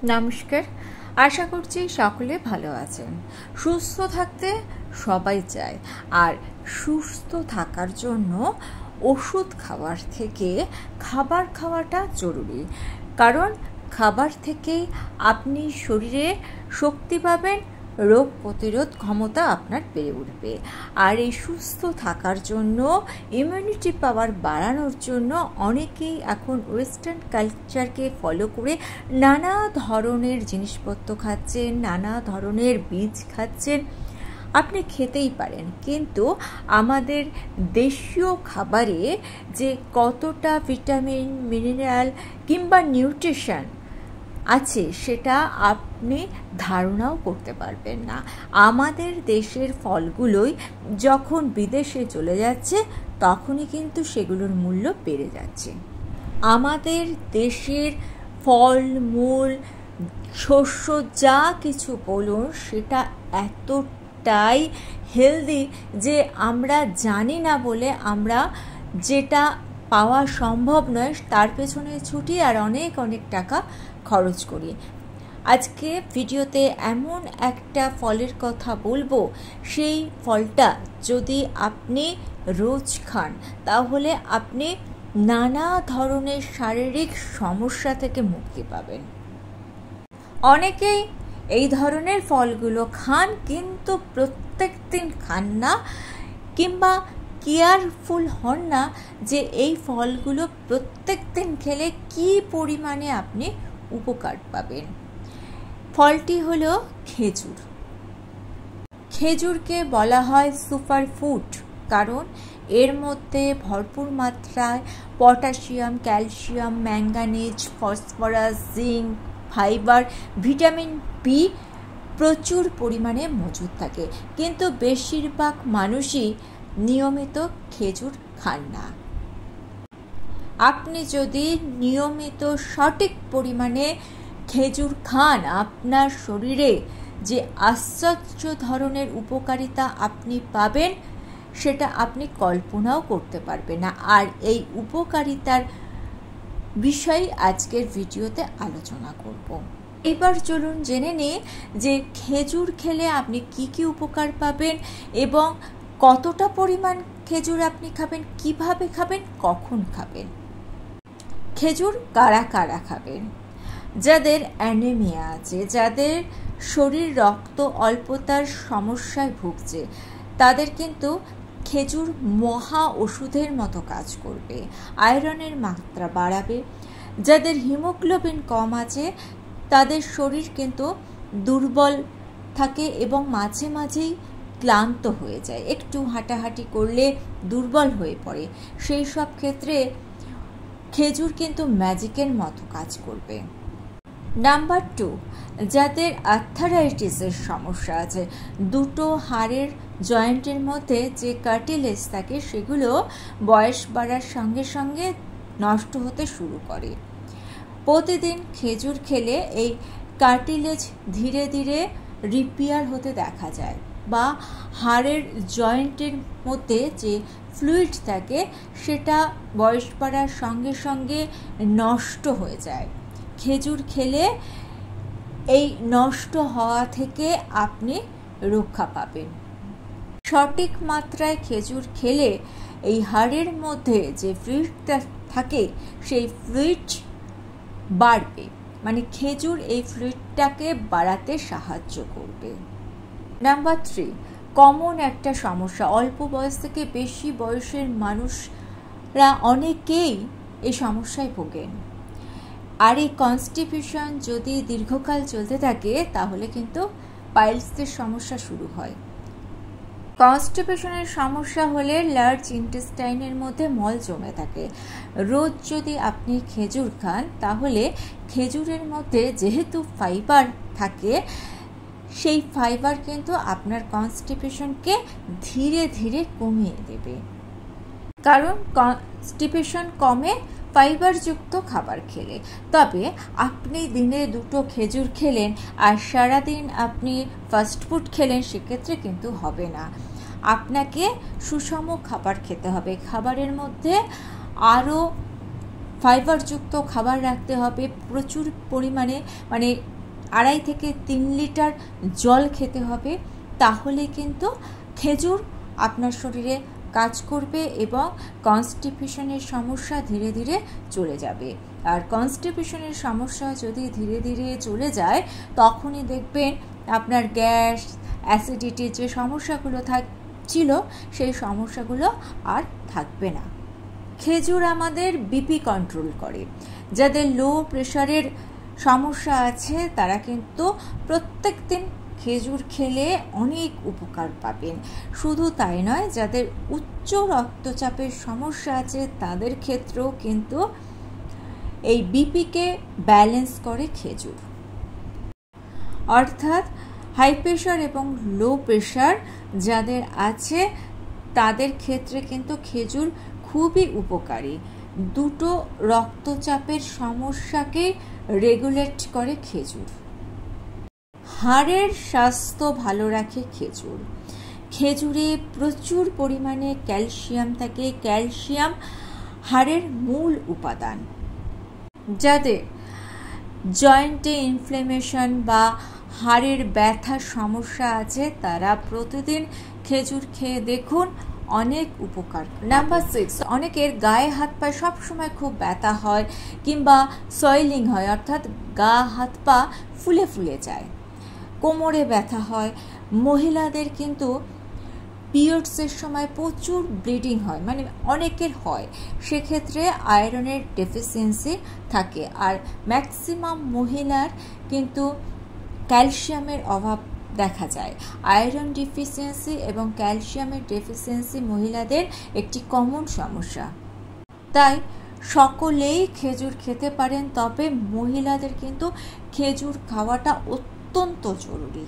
নমস্কার, আশা করছি সকলে ভালো আছেন। সুস্থ থাকতে সবাই চায়, আর সুস্থ থাকার জন্য ওষুধ খাওয়ার থেকে খাবার খাওয়াটা জরুরি। কারণ খাবার থেকেই আপনি শরীরে শক্তি পাবেন, রোগ প্রতিরোধ ক্ষমতা আপনার বেড়ে উঠবে। আর এই সুস্থ থাকার জন্য, ইমিউনিটি পাওয়ার বাড়ানোর জন্য অনেকেই এখন ওয়েস্টার্ন কালচারকে ফলো করে নানা ধরনের জিনিসপত্র খাচ্ছেন, নানা ধরনের বীজ খাচ্ছেন। আপনি খেতেই পারেন, কিন্তু আমাদের দেশীয় খাবারে যে কতটা ভিটামিন, মিনারেল কিংবা নিউট্রিশন আছে সেটা আপনি ধারণাও করতে পারবেন না। আমাদের দেশের ফলগুলোই যখন বিদেশে চলে যাচ্ছে তখনই কিন্তু সেগুলোর মূল্য বেড়ে যাচ্ছে। আমাদের দেশের ফল মূল শস্য যা কিছু বলুন সেটা এতটাই হেলদি যে আমরা জানি না বলে আমরা যেটা পাওয়া সম্ভব নয় তার পেছনে ছুটি আর অনেক অনেক টাকা খরচ করি। আজকে ভিডিওতে এমন একটা ফলের কথা বলবো, সেই ফলটা যদি আপনি রোজ খান তাহলে আপনি নানা ধরনের শারীরিক সমস্যা থেকে মুক্তি পাবেন। অনেকেই এই ধরনের ফলগুলো খান, কিন্তু প্রত্যেক দিন খান না কিংবা কেয়ারফুল হন না যে এই ফলগুলো প্রত্যেক দিন খেলে কী পরিমাণে আপনি উপকার পাবেন। ফলটি হলো খেজুর। খেজুরকে বলা হয় সুপার ফুড, কারণ এর মধ্যে ভরপুর মাত্রায় potassium, calcium, manganese, phosphorus, zinc, fibre, vitamin B প্রচুর পরিমাণে মজুদ থাকে। কিন্তু বেশিরভাগ মানুষই নিয়মিত খেজুর খান না। আপনি যদি নিয়মিত সঠিক পরিমাণে খেজুর খান, আপনার শরীরে যে আশ্চর্য ধরনের উপকারিতা আপনি পাবেন সেটা আপনি কল্পনাও করতে পারবেন না। আর এই উপকারিতার বিষয় আজকের ভিডিওতে আলোচনা করব। এবার চলুন জেনে নিই যে খেজুর খেলে আপনি কি কি উপকার পাবেন এবং কতটা পরিমাণ খেজুর আপনি খাবেন, কিভাবে খাবেন, কখন খাবেন। খেজুর কারা কারা খাবেন? যাদের অ্যানিমিয়া আছে, যাদের শরীর রক্ত অল্পতার সমস্যায় ভুগছে, তাদের কিন্তু খেজুর মহা ওষুধের মতো কাজ করবে, আয়রনের মাত্রা বাড়াবে। যাদের হিমোগ্লোবিন কম আছে তাদের শরীর কিন্তু দুর্বল থাকে এবং মাঝে মাঝেই ক্লান্ত হয়ে যায়, একটু হাঁটাহাঁটি করলে দুর্বল হয়ে পড়ে। সেই সব ক্ষেত্রে খেজুর কিন্তু ম্যাজিকের মতো কাজ করবে। নাম্বার 2, যাদের আর্থারাইটিসের সমস্যা আছে, দুটো হাড়ের জয়েন্টের মধ্যে যে কার্টিলেজ থাকে সেগুলো বয়স বাড়ার সঙ্গে সঙ্গে নষ্ট হতে শুরু করে। প্রতিদিন খেজুর খেলে এই কার্টিলেজ ধীরে ধীরে রিপেয়ার হতে দেখা যায়, বা হাড়ের জয়েন্টের মধ্যে যে ফ্লুইড থাকে সেটা বয়স বাড়ার সঙ্গে সঙ্গে নষ্ট হয়ে যায়। খেজুর খেলে এই নষ্ট হওয়া থেকে আপনি রক্ষা পাবেন। সঠিক মাত্রায় খেজুর খেলে এই হাড়ের মধ্যে যে ফ্লুইডটা থাকে সেই ফ্লুইড বাড়বে, মানে খেজুর এই ফ্লুইডটাকে বাড়াতে সাহায্য করবে। নাম্বার 3, কমন একটা সমস্যা, অল্প বয়স থেকে বেশি বয়সের মানুষরা অনেকেই এই সমস্যায় ভোগেন। আর এই কনস্টিপেশন যদি দীর্ঘকাল চলতে থাকে তাহলে কিন্তু পাইলসের সমস্যা শুরু হয়। কনস্টিপেশনের সমস্যা হলে লার্জ ইন্টেস্টাইনের মধ্যে মল জমে থাকে। রোজ যদি আপনি খেজুর খান তাহলে খেজুরের মধ্যে যেহেতু ফাইবার থাকে, সেই ফাইবার কিন্তু আপনার কনস্টিপেশনকে ধীরে ধীরে কমিয়ে দেবে। কারণ কনস্টিপেশন কমে ফাইবারযুক্ত খাবার খেলে। তবে আপনি দিনে 2টো খেজুর খেলেন আর সারাদিন আপনি ফাস্টফুড খেলেন, সেক্ষেত্রে কিন্তু হবে না। আপনাকে সুষম খাবার খেতে হবে। খাবারের মধ্যে আরও ফাইবারযুক্ত খাবার রাখতে হবে, প্রচুর পরিমাণে মানে 2.5 থেকে 3 লিটার জল খেতে হবে। তাহলে কিন্তু খেজুর আপনার শরীরে কাজ করবে এবং কনস্টিপেশনের সমস্যা ধীরে ধীরে চলে যাবে। আর কনস্টিপেশনের সমস্যা যদি ধীরে ধীরে চলে যায় তখনই দেখবেন আপনার গ্যাস, অ্যাসিডিটির যে সমস্যাগুলো ছিল সেই সমস্যাগুলো আর থাকবে না। খেজুর আমাদের বিপি কন্ট্রোল করে। যাদের লো প্রেশারের সমস্যা আছে তারা কিন্তু প্রত্যেক দিন খেজুর খেলে অনেক উপকার পাবেন। শুধু তাই নয়, যাদের উচ্চ রক্তচাপের সমস্যা আছে তাদের ক্ষেত্রেও কিন্তু এই বিপিকে ব্যালেন্স করে খেজুর। অর্থাৎ হাই প্রেশার এবং লো প্রেশার যাদের আছে তাদের ক্ষেত্রে কিন্তু খেজুর খুবই উপকারী। দুটো রক্তচাপের সমস্যাকে রেগুলেট করে খেজুর। হাড়ের স্বাস্থ্য ভালো রাখে খেজুর। খেজুরে প্রচুর পরিমাণে ক্যালসিয়াম থাকে। ক্যালসিয়াম হাড়ের মূল উপাদান। যাদের জয়েন্টে ইনফ্লেমেশন বা হাড়ের ব্যথার সমস্যা আছে তারা প্রতিদিন খেজুর খেয়ে দেখুন, অনেক উপকার। নাম্বার 6, অনেকের গায়ে হাত পায়ে সবসময় খুব ব্যথা হয় কিংবা সয়েলিং হয়, অর্থাৎ গা হাত পা ফুলে ফুলে যায়, কোমরে ব্যথা হয়। মহিলাদের কিন্তু পিরিয়ডসের সময় প্রচুর ব্লিডিং হয়, মানে অনেকের হয়, সেক্ষেত্রে আয়রনের ডেফিসিয়েন্সি থাকে। আর ম্যাক্সিমাম মহিলার কিন্তু ক্যালসিয়ামের অভাব দেখা যায়। আয়রন ডেফিসিয়েন্সি এবং ক্যালসিয়ামের ডেফিসিয়েন্সি মহিলাদের একটি কমন সমস্যা। তাই সকলেই খেজুর খেতে পারেন, তবে মহিলাদের কিন্তু খেজুর খাওয়াটা অত্যন্ত জরুরি।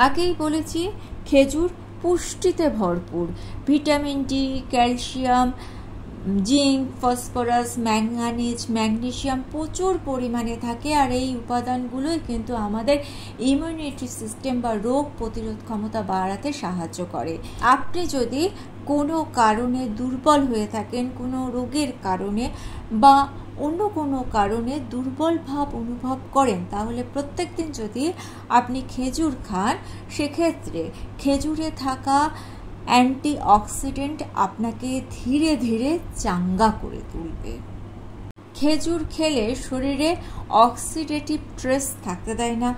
আগেই বলেছি খেজুর পুষ্টিতে ভরপুর। Vitamin D, calcium, zinc, phosphorus, manganese, magnesium প্রচুর পরিমাণে থাকে। আর এই উপাদানগুলোই কিন্তু আমাদের ইমিউনিটি সিস্টেম বা রোগ প্রতিরোধ ক্ষমতা বাড়াতে সাহায্য করে। আপনি যদি কোনো কারণে দুর্বল হয়ে থাকেন, কোনো রোগের কারণে বা অন্য কোনো কারণে দুর্বল ভাব অনুভব করেন, তাহলে প্রত্যেক দিন যদি আপনি খেজুর খান, সেক্ষেত্রে খেজুরে থাকা অ্যান্টিঅক্সিডেন্ট আপনাকে ধীরে ধীরে চাঙ্গা করে তুলবে। খেজুর খেলে শরীরে অক্সিডেটিভ স্ট্রেস থাকতে দেয় না,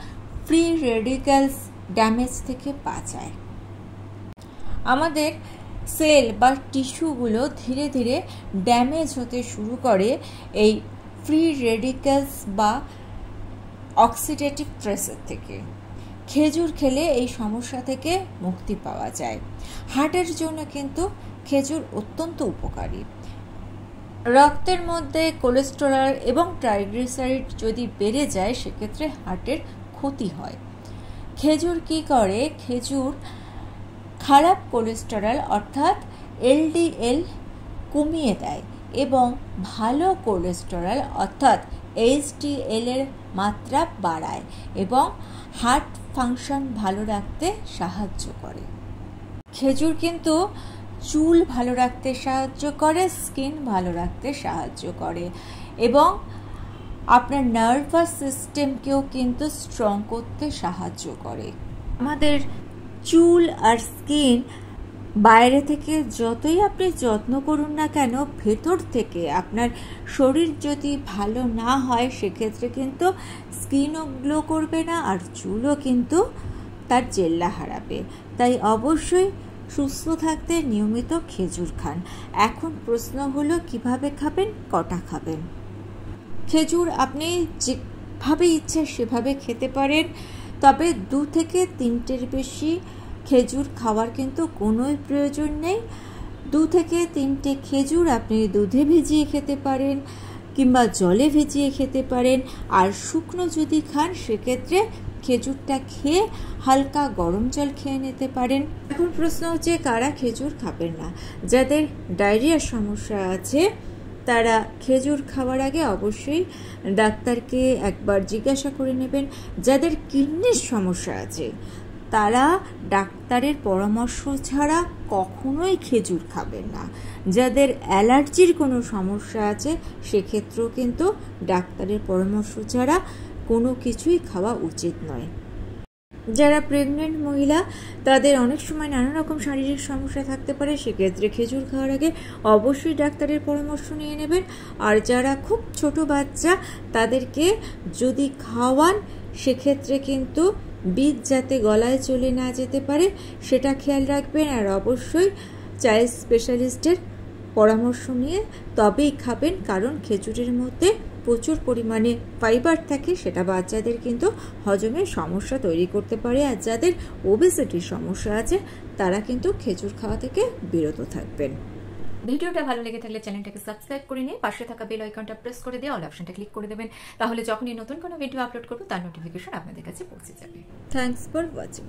ফ্রি রেডিক্যালস ড্যামেজ থেকে বাঁচায়। আমাদের সেল বা টিস্যুগুলো ধীরে ধীরে ড্যামেজ হতে শুরু করে এই ফ্রি রেডিক্যালস বা অক্সিডেটিভ স্ট্রেসের থেকে। খেজুর খেলে এই সমস্যা থেকে মুক্তি পাওয়া যায়। হার্টের জন্য কিন্তু খেজুর অত্যন্ত উপকারী। রক্তের মধ্যে কোলেস্টেরল এবং ট্রাইগ্লিসারাইড যদি বেড়ে যায় সেক্ষেত্রে হার্টের ক্ষতি হয়। খেজুর কি করে? খেজুর খারাপ কোলেস্টেরল অর্থাৎ এলডিএল কমিয়ে দেয় এবং ভালো কোলেস্টেরল অর্থাৎ এইচডিএল এর মাত্রা বাড়ায় এবং হার্ট ফাংশন ভালো রাখতে সাহায্য করে। খেজুর কিন্তু চুল ভালো রাখতে সাহায্য করে, স্কিন ভালো রাখতে সাহায্য করে এবং আপনার নার্ভাস সিস্টেমকেও কিন্তু স্ট্রং করতে সাহায্য করে। আমাদের চুল আর স্কিন বাইরে থেকে যতই আপনি যত্ন করুন না কেন, ভেতর থেকে আপনার শরীর যদি ভালো না হয় সেক্ষেত্রে কিন্তু স্কিনও গ্লো করবে না আর চুলও কিন্তু তার জেল্লা হারাবে। তাই অবশ্যই সুস্থ থাকতে নিয়মিত খেজুর খান। এখন প্রশ্ন হলো কিভাবে খাবেন, কটা খাবেন? খেজুর আপনি যেভাবে ইচ্ছে সেভাবে খেতে পারেন, তবে 2 থেকে 3টের বেশি খেজুর খাওয়ার কিন্তু কোনোই প্রয়োজন নেই। 2 থেকে 3টে খেজুর আপনি দুধে ভিজিয়ে খেতে পারেন কিংবা জলে ভিজিয়ে খেতে পারেন। আর শুকনো যদি খান সেক্ষেত্রে খেজুরটা খেয়ে হালকা গরম জল খেয়ে নিতে পারেন। এখন প্রশ্ন হচ্ছে কারা খেজুর খাবেন না? যাদের ডায়রিয়ার সমস্যা আছে তারা খেজুর খাওয়ার আগে অবশ্যই ডাক্তারকে একবার জিজ্ঞাসা করে নেবেন। যাদের কিডনির সমস্যা আছে তারা ডাক্তারের পরামর্শ ছাড়া কখনোই খেজুর খাবেন না। যাদের অ্যালার্জির কোনো সমস্যা আছে সেক্ষেত্রেও কিন্তু ডাক্তারের পরামর্শ ছাড়া কোনো কিছুই খাওয়া উচিত নয়। যারা প্রেগনেন্ট মহিলা তাদের অনেক সময় নানা রকম শারীরিক সমস্যা থাকতে পারে, সেক্ষেত্রে খেজুর খাওয়ার আগে অবশ্যই ডাক্তারের পরামর্শ নিয়ে নেবেন। আর যারা খুব ছোট বাচ্চা তাদেরকে যদি খাওয়ান সেক্ষেত্রে কিন্তু বীজ যাতে গলায় চলে না যেতে পারে সেটা খেয়াল রাখবেন। আর অবশ্যই চাইল্ড স্পেশালিস্টের পরামর্শ নিয়ে তবেই খাবেন, কারণ খেজুরের মধ্যে প্রচুর পরিমাণে ফাইবার থাকে, সেটা বাচ্চাদের কিন্তু হজমের সমস্যা তৈরি করতে পারে। আর যাদের ওবেসিটির সমস্যা আছে তারা কিন্তু খেজুর খাওয়া থেকে বিরত থাকবেন। ভিডিওটা ভালো লেগে থাকলে চ্যানেলটাকে সাবস্ক্রাইব করে নিয়ে পাশে থাকা বেল আইকনটা প্রেস করে দিয়ে অল অপশনটা ক্লিক করে দেবেন, তাহলে যখনই নতুন কোনো ভিডিও আপলোড করব তার নোটিফিকেশন আপনাদের কাছে পৌঁছে যাবে। Thanks for watching.